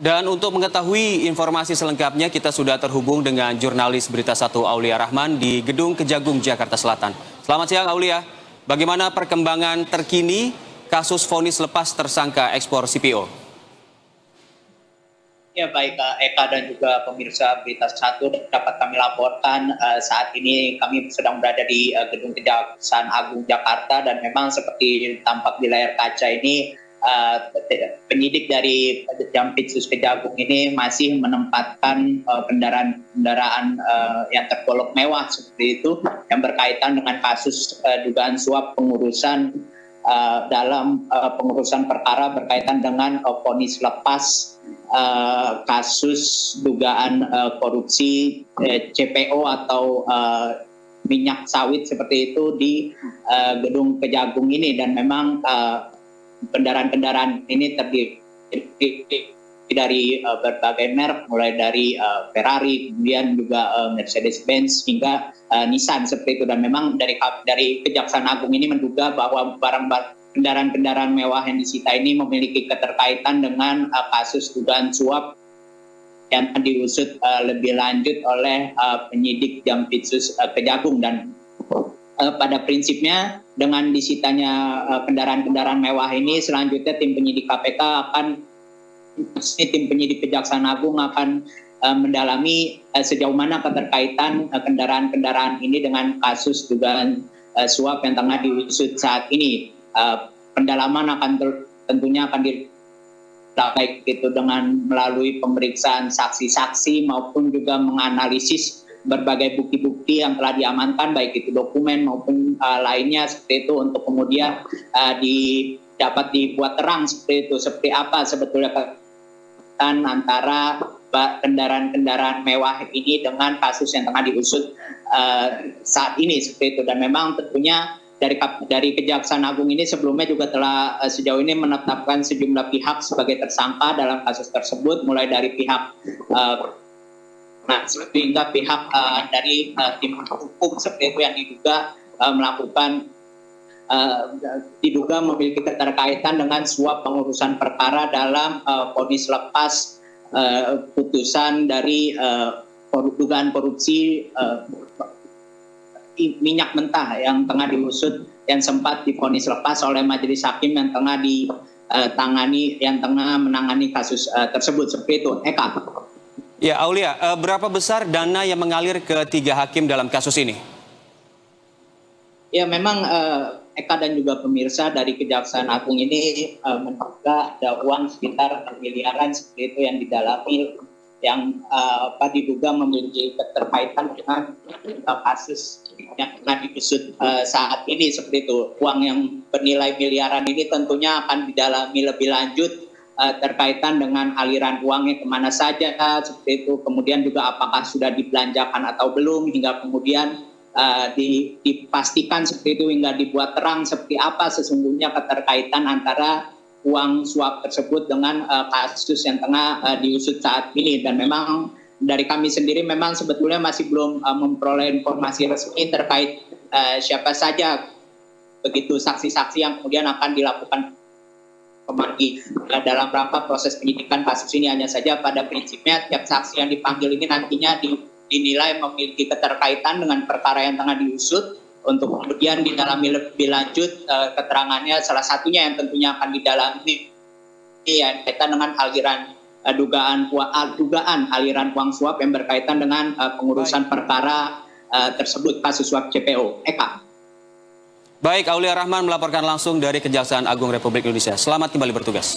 Dan untuk mengetahui informasi selengkapnya, kita sudah terhubung dengan jurnalis Berita 1 Aulia Rahman di Gedung Kejagung, Jakarta Selatan. Selamat siang Aulia, bagaimana perkembangan terkini kasus vonis lepas tersangka ekspor CPO? Ya baik Eka dan juga pemirsa Berita 1 dapat kami laporkan saat ini kami sedang berada di Gedung Kejaksaan Agung Jakarta dan memang seperti tampak di layar kaca ini penyidik dari Jampitsus Kejagung ini masih menempatkan kendaraan yang tergolong mewah seperti itu yang berkaitan dengan kasus dugaan suap pengurusan dalam pengurusan perkara berkaitan dengan vonis lepas kasus dugaan korupsi CPO atau minyak sawit seperti itu di Gedung Kejagung ini. Dan memang kendaraan-kendaraan ini terdiri dari berbagai merek, mulai dari Ferrari, kemudian juga Mercedes-Benz hingga Nissan seperti itu. Dan memang dari Kejaksaan Agung ini menduga bahwa kendaraan-kendaraan mewah yang disita ini memiliki keterkaitan dengan kasus dugaan suap yang diusut lebih lanjut oleh penyidik Jampitsus Kejagung. Dan pada prinsipnya dengan disitanya kendaraan-kendaraan mewah ini, selanjutnya tim penyidik KPK tim penyidik Kejaksaan Agung akan mendalami sejauh mana keterkaitan kendaraan-kendaraan ini dengan kasus dugaan suap yang tengah diusut saat ini. Pendalaman tentunya akan baik itu dengan melalui pemeriksaan saksi-saksi maupun juga menganalisis berbagai bukti-bukti yang telah diamankan, baik itu dokumen maupun lainnya seperti itu, untuk kemudian dapat dibuat terang seperti itu, seperti apa sebetulnya kaitan antara kendaraan-kendaraan mewah ini dengan kasus yang tengah diusut saat ini seperti itu. Dan memang tentunya dari Kejaksaan Agung ini sebelumnya juga telah sejauh ini menetapkan sejumlah pihak sebagai tersangka dalam kasus tersebut, mulai dari pihak hingga pihak dari tim hukum seperti itu yang diduga memiliki keterkaitan dengan suap pengurusan perkara dalam vonis lepas putusan dari dugaan korupsi minyak mentah yang tengah diusut, yang sempat divonis lepas oleh majelis hakim yang tengah menangani kasus tersebut seperti itu. Eka. Ya, Aulia, berapa besar dana yang mengalir ke 3 hakim dalam kasus ini? Ya, memang Eka dan juga pemirsa, dari Kejaksaan Agung ini menduga ada uang sekitar miliaran seperti itu yang didalami, yang diduga memiliki keterkaitan dengan kasus yang tengah diusut saat ini seperti itu. Uang yang bernilai miliaran ini tentunya akan didalami lebih lanjut terkaitan dengan aliran uangnya kemana saja seperti itu, kemudian juga apakah sudah dibelanjakan atau belum, hingga kemudian dipastikan seperti itu, hingga dibuat terang seperti apa sesungguhnya keterkaitan antara uang suap tersebut dengan kasus yang tengah diusut saat ini. Dan memang dari kami sendiri memang sebetulnya masih belum memperoleh informasi resmi terkait siapa saja begitu saksi-saksi yang kemudian akan dilakukan dalam rangka proses penyidikan kasus ini. Hanya saja pada prinsipnya tiap saksi yang dipanggil ini nantinya dinilai memiliki keterkaitan dengan perkara yang tengah diusut, untuk kemudian didalami lebih lanjut keterangannya. Salah satunya yang tentunya akan didalami ya kaitan dengan dugaan aliran uang suap yang berkaitan dengan pengurusan perkara tersebut, kasus suap CPO. Eka. Baik, Aulia Rahman melaporkan langsung dari Kejaksaan Agung Republik Indonesia. Selamat kembali bertugas.